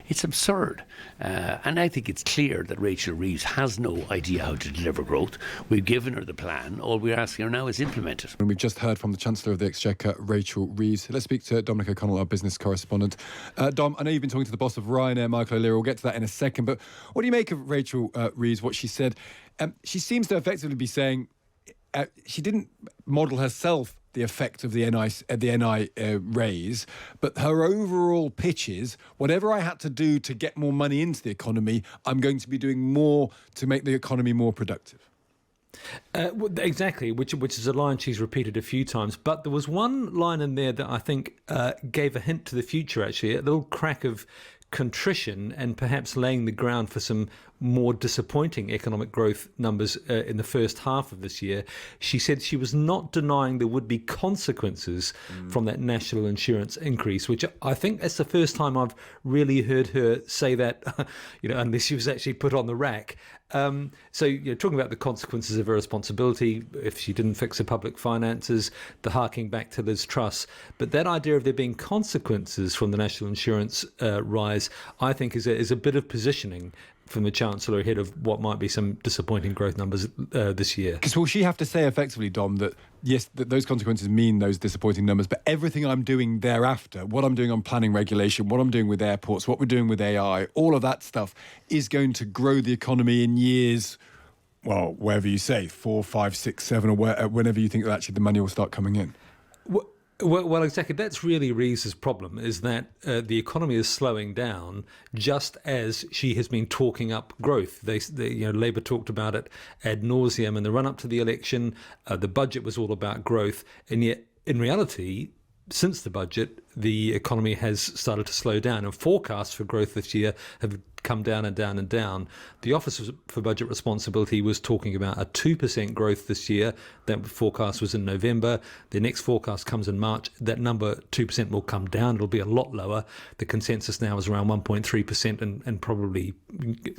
It's absurd. And I think it's clear that Rachel Reeves has no idea how to deliver growth. We've given her the plan. All we're asking her now is implement it. And we've just heard from the Chancellor of the Exchequer, Rachel Reeves. Let's speak to Dominic O'Connell, our business correspondent. Dom, I know you've been talking to the boss of Ryanair, Michael O'Leary. We'll get to that in a second. But what do you make of Rachel Reeves, what she said? She seems to effectively be saying she didn't model herself the effect of the NI raise, but her overall pitch is, whatever I had to do to get more money into the economy, I'm going to be doing more to make the economy more productive. Exactly, which is a line she's repeated a few times. But there was one line in there that I think gave a hint to the future, actually, a little crack of contrition and perhaps laying the ground for some more disappointing economic growth numbers in the first half of this year. She said she was not denying there would be consequences from that national insurance increase, which I think that's the first time I've really heard her say that, unless she was actually put on the rack. So, talking about the consequences of her responsibility, if she didn't fix her public finances, the harking back to Liz Truss. But that idea of there being consequences from the national insurance rise, I think is a bit of positioning from the Chancellor ahead of what might be some disappointing growth numbers this year. Because will she have to say effectively, Dom, that yes, that those consequences mean those disappointing numbers, but everything I'm doing thereafter, what I'm doing on planning regulation, what I'm doing with airports, what we're doing with AI, all of that stuff is going to grow the economy in years, well, wherever you say, 4, 5, 6, 7, or whenever you think that actually the money will start coming in. Well, exactly. That's really Reeves' problem, is that the economy is slowing down just as she has been talking up growth. Labour talked about it ad nauseum in the run-up to the election. The budget was all about growth. And yet, in reality, since the budget, the economy has started to slow down. And forecasts for growth this year have come down and down and down. The Office for Budget Responsibility was talking about a 2% growth this year. That forecast was in November. The next forecast comes in March. That number, 2%, will come down. It'll be a lot lower. The consensus now is around 1.3% and probably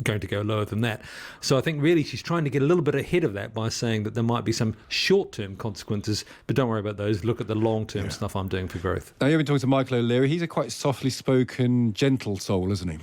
going to go lower than that. So I think really she's trying to get a little bit ahead of that by saying that there might be some short-term consequences, but don't worry about those. Look at the long-term stuff I'm doing for growth. Now, you've been talking to Michael O'Leary. He's a quite softly spoken, gentle soul, isn't he?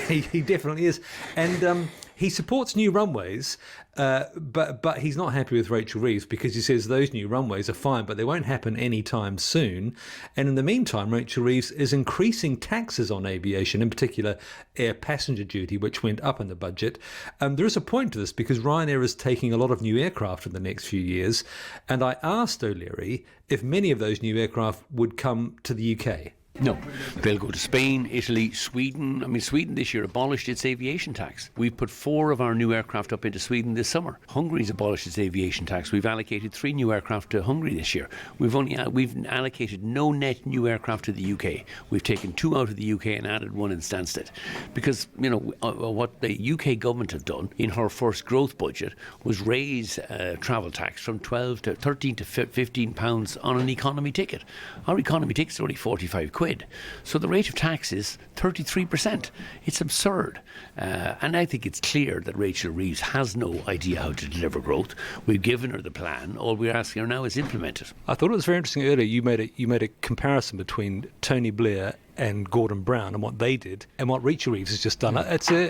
He definitely is. And he supports new runways, but he's not happy with Rachel Reeves because he says those new runways are fine, but they won't happen anytime soon. And in the meantime, Rachel Reeves is increasing taxes on aviation, in particular air passenger duty, which went up in the budget. There is a point to this because Ryanair is taking a lot of new aircraft in the next few years. And I asked O'Leary if many of those new aircraft would come to the UK. No, they'll go to Spain, Italy, Sweden. I mean, Sweden this year abolished its aviation tax. We've put 4 of our new aircraft up into Sweden this summer. Hungary's abolished its aviation tax. We've allocated 3 new aircraft to Hungary this year. We've allocated no net new aircraft to the UK. We've taken 2 out of the UK and added 1 in Stansted. Because, what the UK government have done in her first growth budget was raise travel tax from 12 to 13 to 15 pounds on an economy ticket. Our economy tickets are only 45 quid. So the rate of tax is 33%. It's absurd. And I think it's clear that Rachel Reeves has no idea how to deliver growth. We've given her the plan. All we're asking her now is implement it. I thought it was very interesting earlier. You made a comparison between Tony Blair and Gordon Brown and what they did and what Rachel Reeves has just done. It's an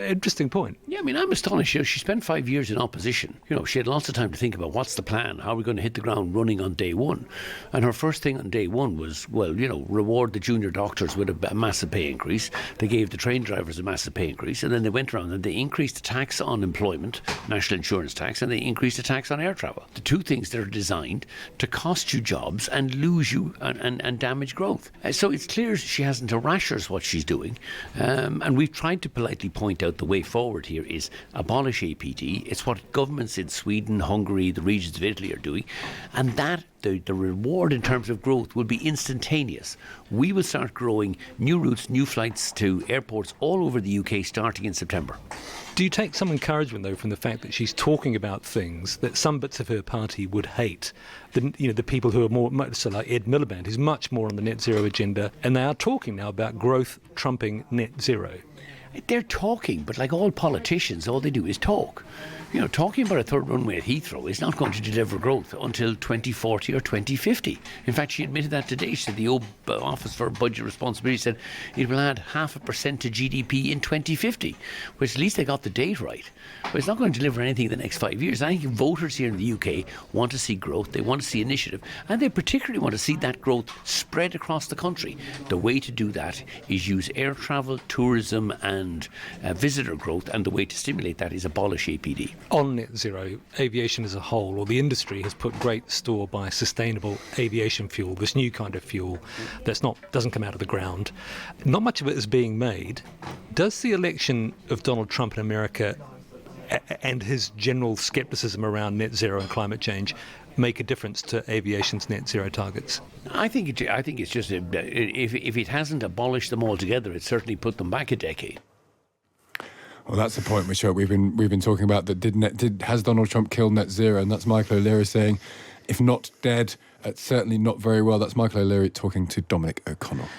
interesting point. Yeah, I mean, I'm astonished. She spent 5 years in opposition. She had lots of time to think about what's the plan, how are we going to hit the ground running on day one. And her first thing on day one was, reward the junior doctors with a massive pay increase. They gave the train drivers a massive pay increase, and then they went around and they increased the tax on employment, national insurance tax, and they increased the tax on air travel. The 2 things that are designed to cost you jobs and lose you and damage growth. So it's clear she hasn't a rashers what she's doing, and we've tried to politely point out the way forward here is abolish APD. It's what governments in Sweden, Hungary, the regions of Italy are doing, and that the reward in terms of growth will be instantaneous. We will start growing new routes, new flights to airports all over the UK starting in September. Do you take some encouragement, though, from the fact that she's talking about things that some bits of her party would hate? The people who are more, so like Ed Miliband, who's much more on the net zero agenda, and they are talking now about growth trumping net zero. They're talking, but like all politicians, all they do is talk. Talking about a third runway at Heathrow is not going to deliver growth until 2040 or 2050. In fact, she admitted that today. She said the Office for Budget Responsibility said it will add 0.5% to GDP in 2050, which at least they got the date right. But it's not going to deliver anything in the next 5 years. I think voters here in the UK want to see growth, they want to see initiative, and they particularly want to see that growth spread across the country. The way to do that is use air travel, tourism and visitor growth, and the way to stimulate that is abolish APD. On net zero, aviation as a whole, or the industry, has put great store by sustainable aviation fuel, this new kind of fuel doesn't come out of the ground. Not much of it is being made. Does the election of Donald Trump in America and his general scepticism around net zero and climate change make a difference to aviation's net zero targets? I think it's just if it hasn't abolished them altogether, it's certainly put them back a decade. Well, that's the point which we've been talking about. That has Donald Trump killed net zero? And that's Michael O'Leary saying, if not dead, certainly not very well. That's Michael O'Leary talking to Dominic O'Connell.